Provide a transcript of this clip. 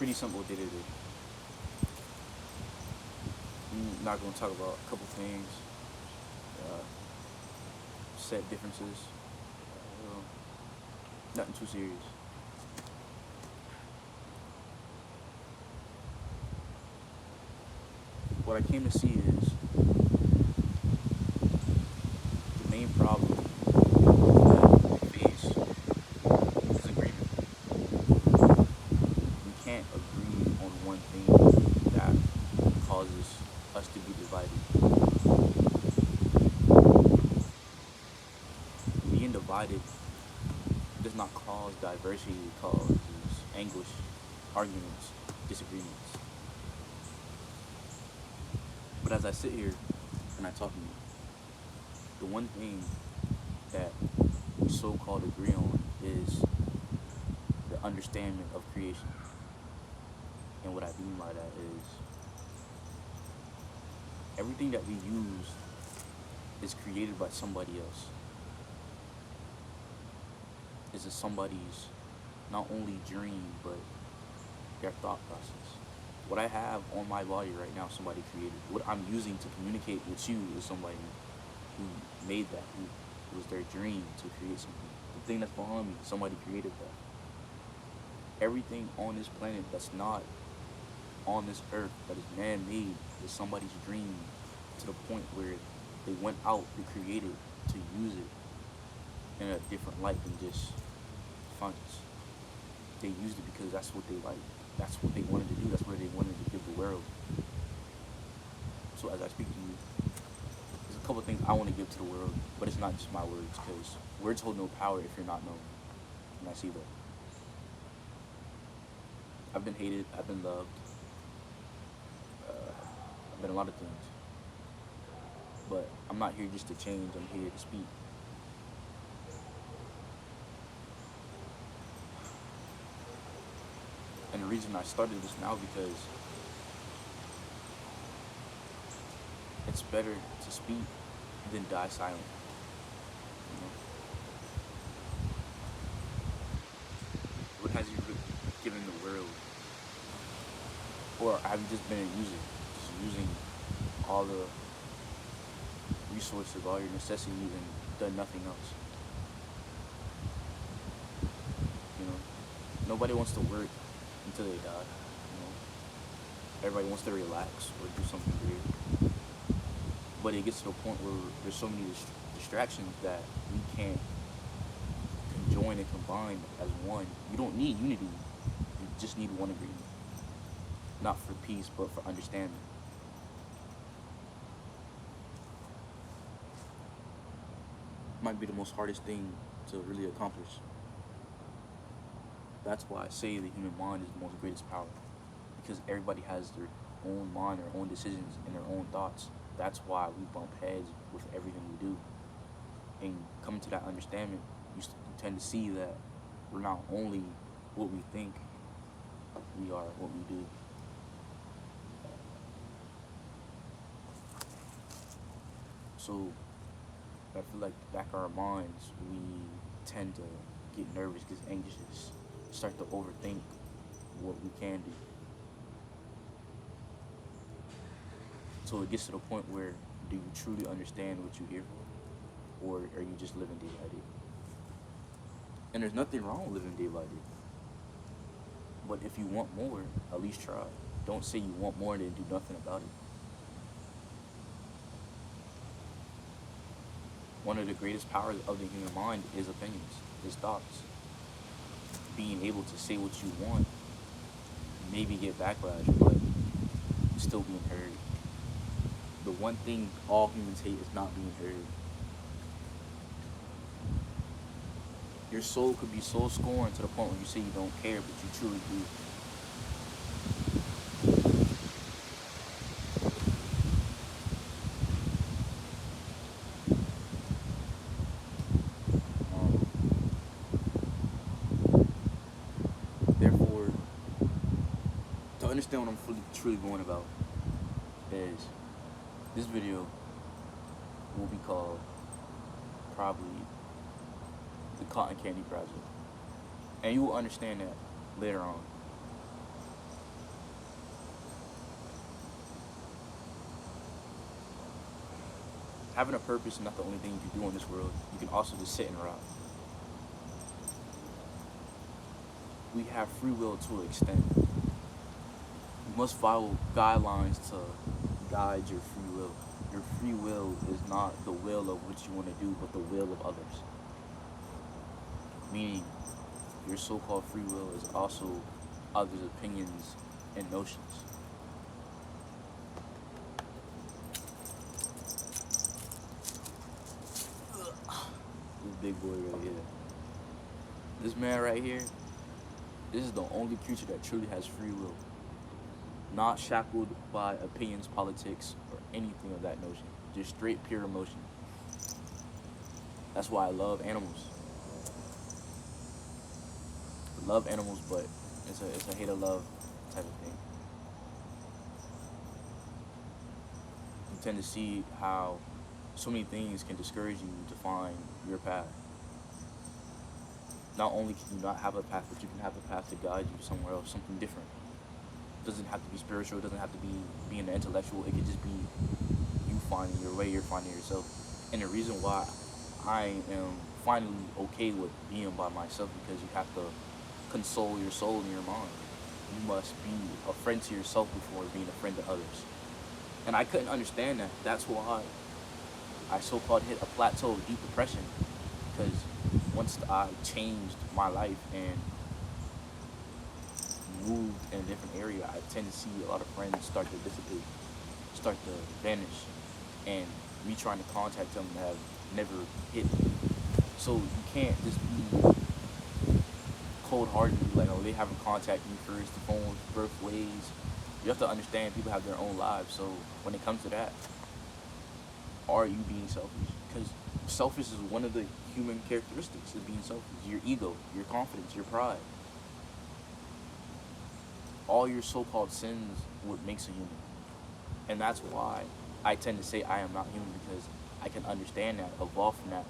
pretty simple day to day. I'm not going to talk about a couple things, uh, set differences, nothing too serious. What I came to see is the main problem that we face is agreement. We can't agree on one thing that causes us to be divided. Being divided does not cause diversity, it causes anguish, arguments, disagreements. But as I sit here and I talk to you, the one thing that we so-called agree on is the understanding of creation. And what I mean by that is everything that we use is created by somebody else. It's somebody's not only dream, but their thought process. What I have on my body right now, somebody created. What I'm using to communicate with you is somebody who made that, who it was their dream to create something. The thing that's behind me, somebody created that. Everything on this planet that's not on this earth, that is man-made, is somebody's dream to the point where they went out to create it, to use it in a different light than just funds. They used it because that's what they like. That's what they wanted to do. That's what they wanted to give the world. So as I speak to you, there's a couple of things I want to give to the world, but it's not just my words, because words hold no power if you're not known. And I see that. I've been hated. I've been loved. I've been a lot of things. But I'm not here just to change. I'm here to speak. And the reason I started this now because it's better to speak than die silent. You know? What has you given the world? Or have you just been a user? Just using all the resources, all your necessities, and done nothing else. You know? Nobody wants to work until they die. You know? Everybody wants to relax or do something weird. But it gets to the point where there's so many distractions that we can't conjoin and combine as one. You don't need unity. You just need one agreement. Not for peace, but for understanding. Might be the most hardest thing to really accomplish. That's why I say the human mind is the most greatest power. Because everybody has their own mind, their own decisions, and their own thoughts. That's why we bump heads with everything we do. And coming to that understanding, you tend to see that we're not only what we think, we are what we do. So I feel like back in our minds, we tend to get nervous, get anxious, start to overthink what we can do. So it gets to the point where, do you truly understand what you're here for? Or are you just living day by day? And there's nothing wrong with living day by day. But if you want more, at least try. Don't say you want more and then do nothing about it. One of the greatest powers of the human mind is opinions, is thoughts. Being able to say what you want, maybe get backlash, but still being heard. The one thing all humans hate is not being heard. Your soul could be so scorned to the point where you say you don't care, but you truly do. Therefore, to understand what I'm truly going about is this video will be called probably the Cotton Candy Project. And you will understand that later on. Having a purpose is not the only thing you can do in this world. You can also just sit and rot. We have free will to an extent. You must follow guidelines to guide your free will. Your free will is not the will of what you want to do, but the will of others. Meaning, your so-called free will is also others' opinions and notions. This big boy right here. This man right here, this is the only creature that truly has free will. Not shackled by opinions, politics, or anything of that notion. Just straight pure emotion. That's why I love animals. I love animals, but it's a hate or love type of thing. You tend to see how so many things can discourage you to find your path. Not only can you not have a path, but you can have a path to guide you somewhere else, something different. It doesn't have to be spiritual, it doesn't have to be being an intellectual, it could just be you finding your way, you're finding yourself. And the reason why I am finally okay with being by myself, because you have to console your soul and your mind. You must be a friend to yourself before being a friend to others. And I couldn't understand that. That's why I so-called hit a plateau of deep depression, because once I changed my life and moved in a different area, I tend to see a lot of friends start to dissipate, start to vanish, and me trying to contact them have never hit me. So you can't just be cold-hearted, like, oh, they haven't contacted me first, the phone birth ways. You have to understand people have their own lives. So when it comes to that, are you being selfish? Because selfish is one of the human characteristics of being selfish. Your ego, your confidence, your pride. All your so-called sins what makes a human. And that's why I tend to say I am not human, because I can understand that, evolve from that,